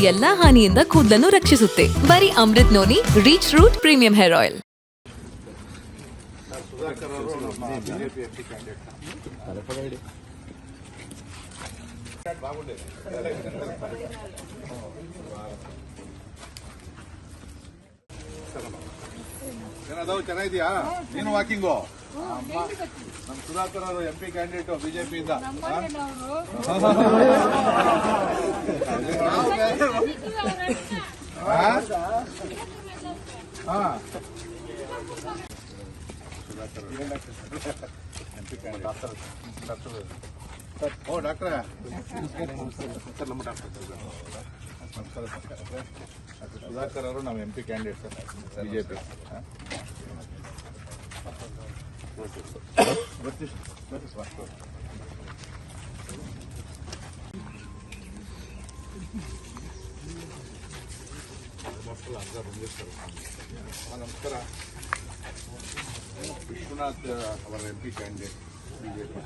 ಎಲ್ಲಾ ಹಾನಿಯಿಂದ ಕೂದಲನ್ನು ರಕ್ಷಿಸುತ್ತೆ. ಬರೀ Amrut Noni reach root premium hair oil. ಏನದಾವು ಚೆನ್ನಾಗಿದ್ಯಾ? ನೀನು ವಾಕಿಂಗು ನಮ್ಮ ಸುಧಾಕರ್ ಅವರು MP ಕ್ಯಾಂಡಿಡೇಟ್ ಬಿಜೆಪಿಯಿಂದ. ಓ ಡಾಕ್ಟ್ರ ಸರ್, ನಮ್ಮ ಡಾಕ್ಟರ್ ನಮಸ್ಕಾರ ಸರ್. ಸುಧಾಕರ್ ಅವರು ನಮ್ಮ MP ಕ್ಯಾಂಡಿಡೇಟ್ ಸರ್ ಬಿಜೆಪಿ. ನಮಸ್ಕಾರ. ವಿಶ್ವನಾಥ್ ಅವರ MP ಕ್ಯಾಂಡಿಡೇಟ್ ಬಿಜೆಪಿ.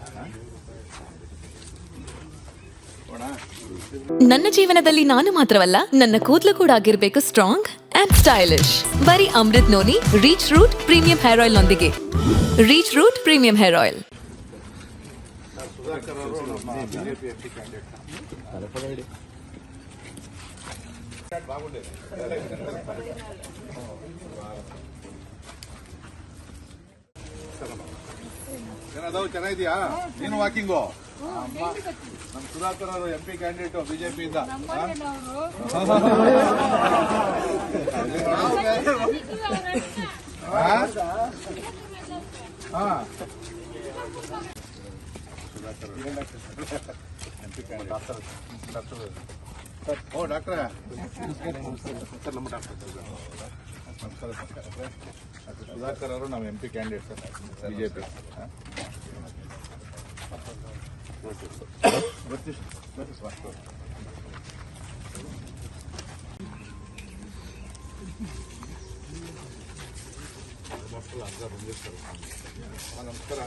ನನ್ನ ಜೀವನದಲ್ಲಿ ನಾನು ಮಾತ್ರವಲ್ಲ, ನನ್ನ ಕೂದಲು ಕೂಡ ಆಗಿರ್ಬೇಕು ಸ್ಟ್ರಾಂಗ್ ಅಂಡ್ ಸ್ಟೈಲಿಶ್. ಬರೀ Amrut Noni reach root premium hair oil ನೊಂದಿಗೆ. Reach root premium hair oil. Sudhakar ಅವರು ನಮ್ಮ ಬಿಜೆಪಿ MP ಕ್ಯಾಂಡಿಡೇಟ್. ಏನದಾವು ಚೆನ್ನಾಗಿದ್ಯಾ? ನೀನು ವಾಕಿಂಗು ನಮ್ಮ ಸುಧಾಕರ್ ಅವರು MP ಕ್ಯಾಂಡಿಡೇಟ್ ಬಿಜೆಪಿಯಿಂದ. ಓ ಡಾಕ್ಟ್ರ ಸರ್, ನಮ್ಮ ಡಾಕ್ಟರ್ ನಮಸ್ಕಾರ ಸರ್. ಸುಧಾಕರ್ ಅವರು ನಮ್ಮ MP ಕ್ಯಾಂಡಿಡೇಟ್ ಸರ್ ಬಿಜೆಪಿ. ನಮಸ್ಕಾರ.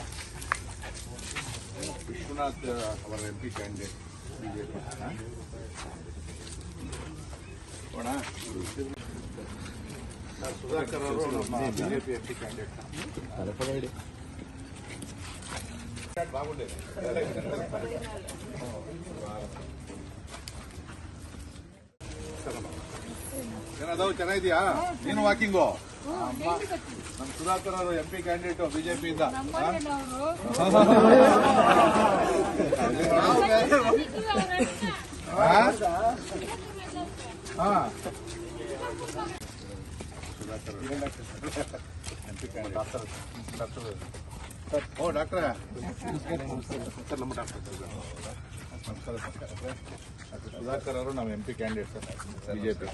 ವಿಶ್ವನಾಥ್ ಅವರ MP ಕ್ಯಾಂಡಿಡೇಟ್ ಬಿಜೆಪಿ. ಸುಧಾಕರ್ ಅವರು ನಮ್ಮ ಬಿಜೆಪಿ MP ಕ್ಯಾಂಡಿಡೇಟ್. ಏನದಾವು ಚೆನ್ನಾಗಿದ್ಯಾ? ನೀನು ವಾಕಿಂಗು ನಮ್ಮ ಸುಧಾಕರ್ ಅವರು MP ಕ್ಯಾಂಡಿಡೇಟ್ ಬಿಜೆಪಿಯಿಂದ. ಓ ಡಾಕ್ಟ್ರ ಸರ್, ನಮ್ಮ ಡಾಕ್ಟರ್ ನಮಸ್ಕಾರ ಸರ್. ಸುಧಾಕರ್ ಅವರು ನಮ್ಮ MP ಕ್ಯಾಂಡಿಡೇಟ್ ಸರ್ ಬಿಜೆಪಿ.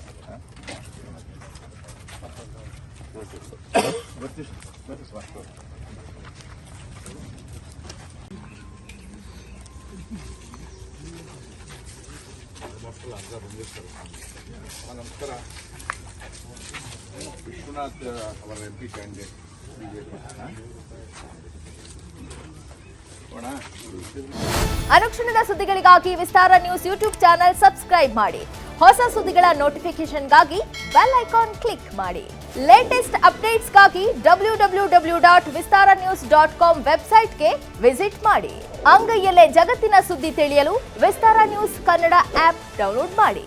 ನಮಸ್ಕಾರ. ವಿಶ್ವನಾಥ್ ಅವರ MP ಕ್ಯಾಂಡಿಡೇಟ್ ಬಿಜೆಪಿ. ಅನುಕ್ಷಣದ ಸುದ್ದಿಗಳಿಗಾಗಿ ವಿಸ್ತಾರ ನ್ಯೂಸ್ ಯೂಟ್ಯೂಬ್ ಚಾನೆಲ್ ಸಬ್ಸ್ಕ್ರೈಬ್ ಮಾಡಿ. ಹೊಸ ಸುದ್ದಿಗಳ ನೋಟಿಫಿಕೇಶನ್ಗಾಗಿ ಬೆಲ್ ಐಕಾನ್ ಕ್ಲಿಕ್ ಮಾಡಿ. ಲೇಟೆಸ್ಟ್ ಅಪ್ಡೇಟ್ಸ್ಗಾಗಿ www.vistaranews.com ವೆಬ್ಸೈಟ್ಗೆ ವಿಸಿಟ್ ಮಾಡಿ. ಅಂಗೈಯಲ್ಲೇ ಜಗತ್ತಿನ ಸುದ್ದಿ ತಿಳಿಯಲು ವಿಸ್ತಾರ ನ್ಯೂಸ್ ಕನ್ನಡ ಆಪ್ ಡೌನ್ಲೋಡ್ ಮಾಡಿ.